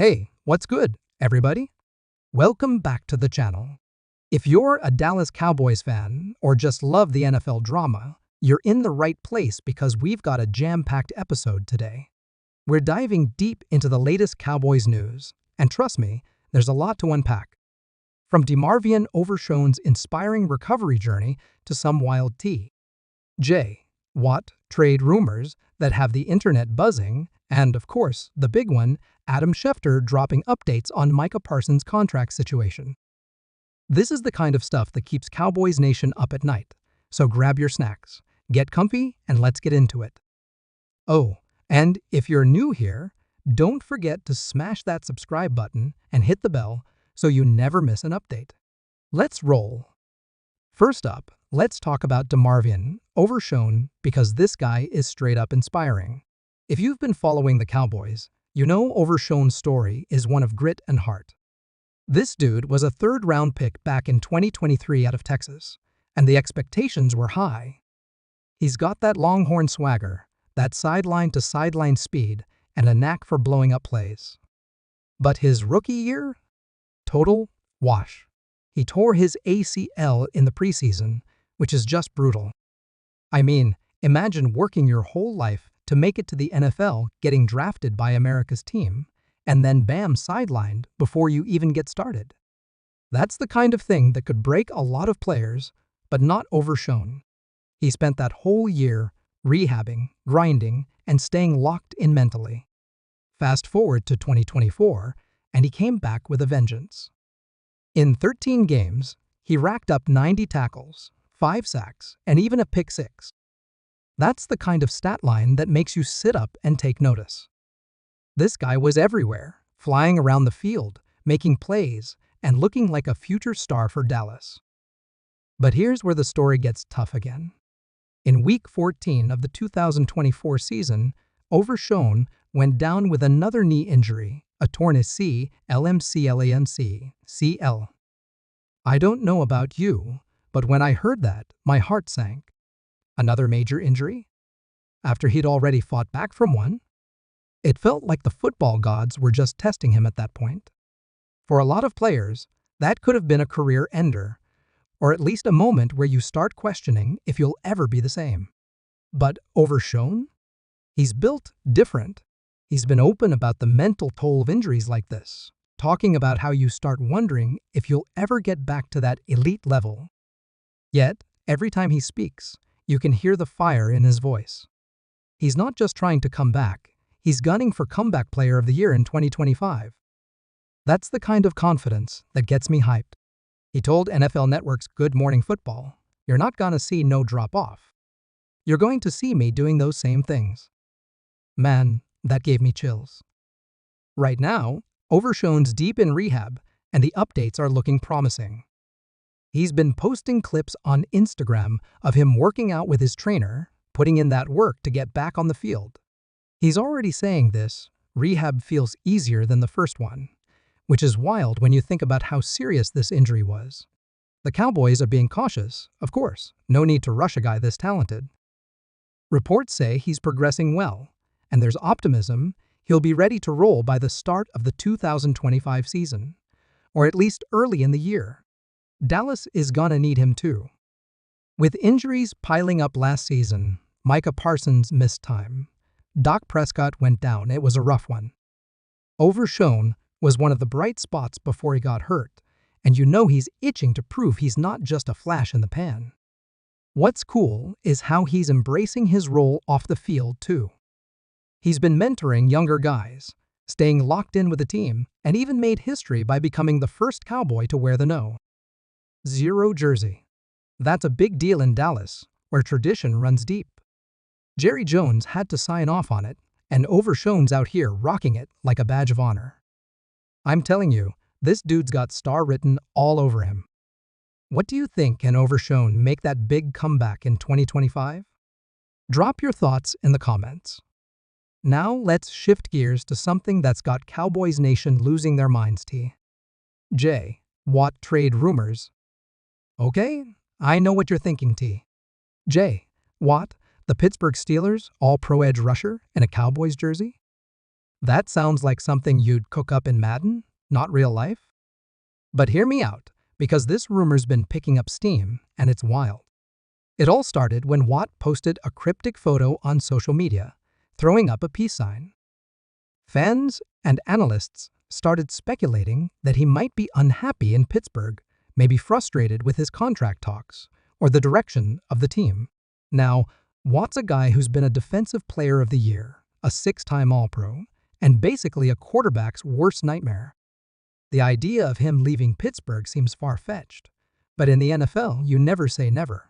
Hey, what's good, everybody? Welcome back to the channel. If you're a Dallas Cowboys fan or just love the NFL drama, you're in the right place because we've got a jam-packed episode today. We're diving deep into the latest Cowboys news, and trust me, there's a lot to unpack. From DeMarvion Overshown's inspiring recovery journey to some wild J. Watt trade rumors that have the internet buzzing, and of course, the big one, Adam Schefter dropping updates on Micah Parsons' contract situation. This is the kind of stuff that keeps Cowboys Nation up at night, so grab your snacks, get comfy, and let's get into it. Oh, and if you're new here, don't forget to smash that subscribe button and hit the bell so you never miss an update. Let's roll. First up, let's talk about DeMarvion Overshown because this guy is straight up inspiring. If you've been following the Cowboys, you know Overshown's story is one of grit and heart. This dude was a third-round pick back in 2023 out of Texas, and the expectations were high. He's got that Longhorn swagger, that sideline-to-sideline speed, and a knack for blowing up plays. But his rookie year? Total wash. He tore his ACL in the preseason, which is just brutal. I mean, imagine working your whole life to make it to the NFL, getting drafted by America's team, and then bam, sidelined before you even get started. That's the kind of thing that could break a lot of players, but not Overshown. He spent that whole year rehabbing, grinding, and staying locked in mentally. Fast forward to 2024, and he came back with a vengeance. In 13 games, he racked up 90 tackles, 5 sacks, and even a pick six. That's the kind of stat line that makes you sit up and take notice. This guy was everywhere, flying around the field, making plays, and looking like a future star for Dallas. But here's where the story gets tough again. In Week 14 of the 2024 season, Overshown went down with another knee injury, a torn ACL. I don't know about you, but when I heard that, my heart sank. Another major injury? After he'd already fought back from one? It felt like the football gods were just testing him at that point. For a lot of players, that could have been a career ender, or at least a moment where you start questioning if you'll ever be the same. But Overshown? He's built different. He's been open about the mental toll of injuries like this, talking about how you start wondering if you'll ever get back to that elite level. Yet, every time he speaks, you can hear the fire in his voice. He's not just trying to come back, he's gunning for Comeback Player of the Year in 2025. That's the kind of confidence that gets me hyped. He told NFL Network's Good Morning Football, "You're not gonna see no drop-off. You're going to see me doing those same things." Man, that gave me chills. Right now, Overshown's deep in rehab, and the updates are looking promising. He's been posting clips on Instagram of him working out with his trainer, putting in that work to get back on the field. He's already saying this, rehab feels easier than the first one, which is wild when you think about how serious this injury was. The Cowboys are being cautious, of course, no need to rush a guy this talented. Reports say he's progressing well, and there's optimism he'll be ready to roll by the start of the 2025 season, or at least early in the year. Dallas is gonna need him too. With injuries piling up last season, Micah Parsons missed time. Dak Prescott went down. It was a rough one. Overshown was one of the bright spots before he got hurt, and you know he's itching to prove he's not just a flash in the pan. What's cool is how he's embracing his role off the field too. He's been mentoring younger guys, staying locked in with the team, and even made history by becoming the first Cowboy to wear the No. 0 jersey. That's a big deal in Dallas, where tradition runs deep. Jerry Jones had to sign off on it, and Overshown's out here rocking it like a badge of honor. I'm telling you, this dude's got star written all over him. What do you think? Can Overshown make that big comeback in 2025? Drop your thoughts in the comments. Now let's shift gears to something that's got Cowboys Nation losing their minds. J. Watt trade rumors. Okay, I know what you're thinking, J. Watt, the Pittsburgh Steelers all-pro edge rusher in a Cowboys jersey? That sounds like something you'd cook up in Madden, not real life. But hear me out, because this rumor's been picking up steam, and it's wild. It all started when Watt posted a cryptic photo on social media, throwing up a peace sign. Fans and analysts started speculating that he might be unhappy in Pittsburgh, maybe frustrated with his contract talks, or the direction of the team. Now, Watt's a guy who's been a Defensive Player of the Year, a 6-time All-Pro, and basically a quarterback's worst nightmare. The idea of him leaving Pittsburgh seems far-fetched, but in the NFL, you never say never.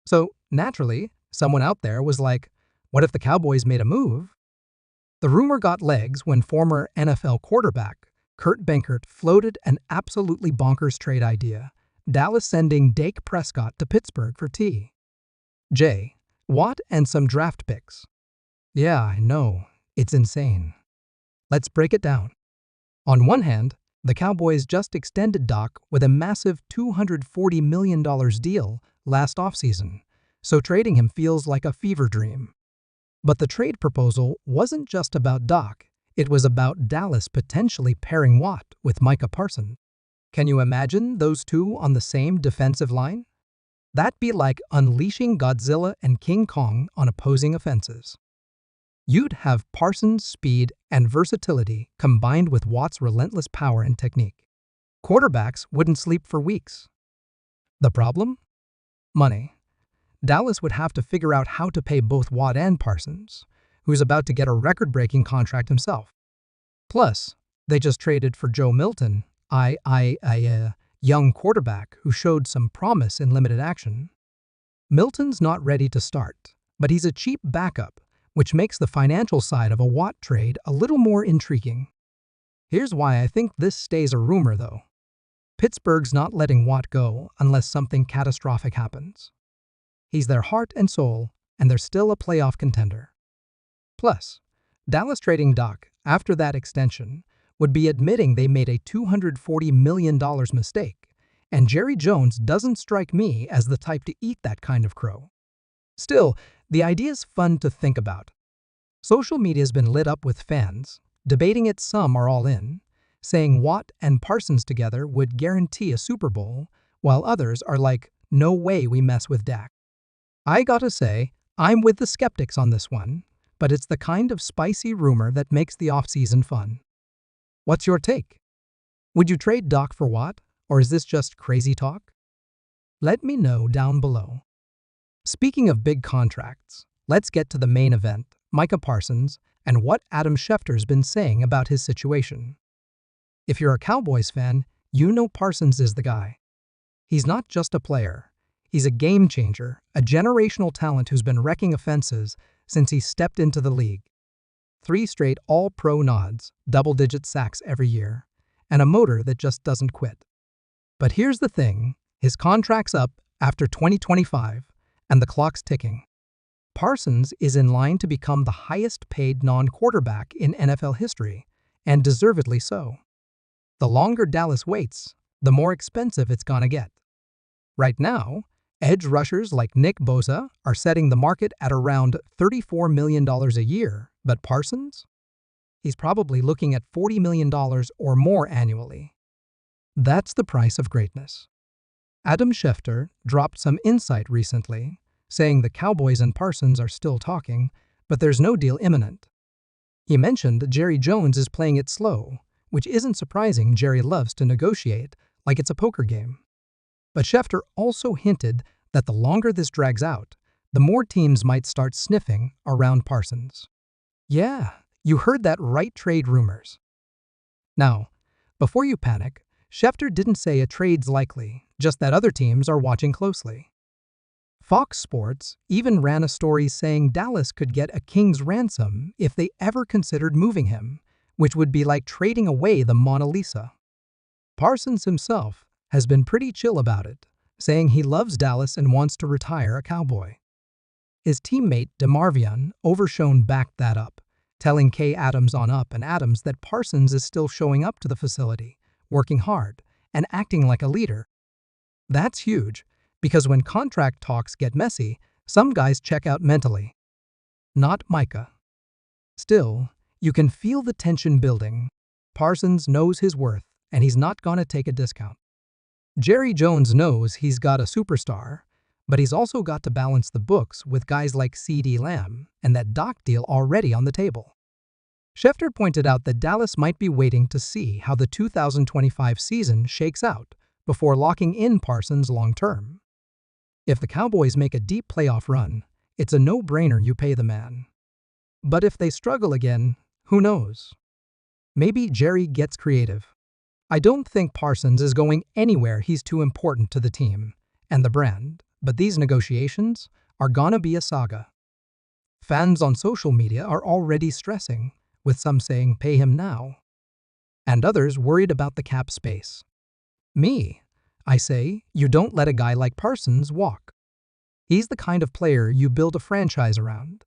So, naturally, someone out there was like, what if the Cowboys made a move? The rumor got legs when former NFL quarterback Kurt Benkert floated an absolutely bonkers trade idea, Dallas sending Dak Prescott to Pittsburgh for J. Watt and some draft picks. Yeah, I know, it's insane. Let's break it down. On one hand, the Cowboys just extended Doc with a massive $240 million deal last offseason, so trading him feels like a fever dream. But the trade proposal wasn't just about Doc, it was about Dallas potentially pairing Watt with Micah Parsons. Can you imagine those two on the same defensive line? That'd be like unleashing Godzilla and King Kong on opposing offenses. You'd have Parsons' speed and versatility combined with Watt's relentless power and technique. Quarterbacks wouldn't sleep for weeks. The problem? Money. Dallas would have to figure out how to pay both Watt and Parsons, who's about to get a record-breaking contract himself. Plus, they just traded for Joe Milton, a young quarterback who showed some promise in limited action. Milton's not ready to start, but he's a cheap backup, which makes the financial side of a Watt trade a little more intriguing. Here's why I think this stays a rumor, though. Pittsburgh's not letting Watt go unless something catastrophic happens. He's their heart and soul, and they're still a playoff contender. Plus, Dallas trading Doc after that extension would be admitting they made a $240 million mistake, and Jerry Jones doesn't strike me as the type to eat that kind of crow. Still, the idea's fun to think about. Social media's been lit up with fans, debating it. Some are all in, saying Watt and Parsons together would guarantee a Super Bowl, while others are like, no way we mess with Dak. I gotta say, I'm with the skeptics on this one, but it's the kind of spicy rumor that makes the offseason fun. What's your take? Would you trade Doc for Watt, or is this just crazy talk? Let me know down below. Speaking of big contracts, let's get to the main event, Micah Parsons, and what Adam Schefter's been saying about his situation. If you're a Cowboys fan, you know Parsons is the guy. He's not just a player. He's a game changer, a generational talent who's been wrecking offenses since he stepped into the league. 3 straight all-pro nods, double-digit sacks every year, and a motor that just doesn't quit. But here's the thing, his contract's up after 2025, and the clock's ticking. Parsons is in line to become the highest-paid non-quarterback in NFL history, and deservedly so. The longer Dallas waits, the more expensive it's gonna get. Right now, edge rushers like Nick Bosa are setting the market at around $34 million a year, but Parsons? He's probably looking at $40 million or more annually. That's the price of greatness. Adam Schefter dropped some insight recently, saying the Cowboys and Parsons are still talking, but there's no deal imminent. He mentioned Jerry Jones is playing it slow, which isn't surprising. Jerry loves to negotiate like it's a poker game. But Schefter also hinted that the longer this drags out, the more teams might start sniffing around Parsons. Yeah, you heard that right, trade rumors. Now, before you panic, Schefter didn't say a trade's likely, just that other teams are watching closely. Fox Sports even ran a story saying Dallas could get a king's ransom if they ever considered moving him, which would be like trading away the Mona Lisa. Parsons himself has been pretty chill about it, saying he loves Dallas and wants to retire a Cowboy. His teammate DeMarvion Overshone backed that up, telling Kay Adams on Up and Adams that Parsons is still showing up to the facility, working hard, and acting like a leader. That's huge, because when contract talks get messy, some guys check out mentally. Not Micah. Still, You can feel the tension building. Parsons knows his worth, and he's not gonna take a discount. Jerry Jones knows he's got a superstar, but he's also got to balance the books with guys like CeeDee Lamb and that Doc deal already on the table. Schefter pointed out that Dallas might be waiting to see how the 2025 season shakes out before locking in Parsons long-term. If the Cowboys make a deep playoff run, it's a no-brainer you pay the man. But if they struggle again, who knows? Maybe Jerry gets creative. I don't think Parsons is going anywhere. He's too important to the team and the brand, but these negotiations are gonna be a saga. Fans on social media are already stressing, with some saying pay him now, and others worried about the cap space. I say, you don't let a guy like Parsons walk. He's the kind of player you build a franchise around.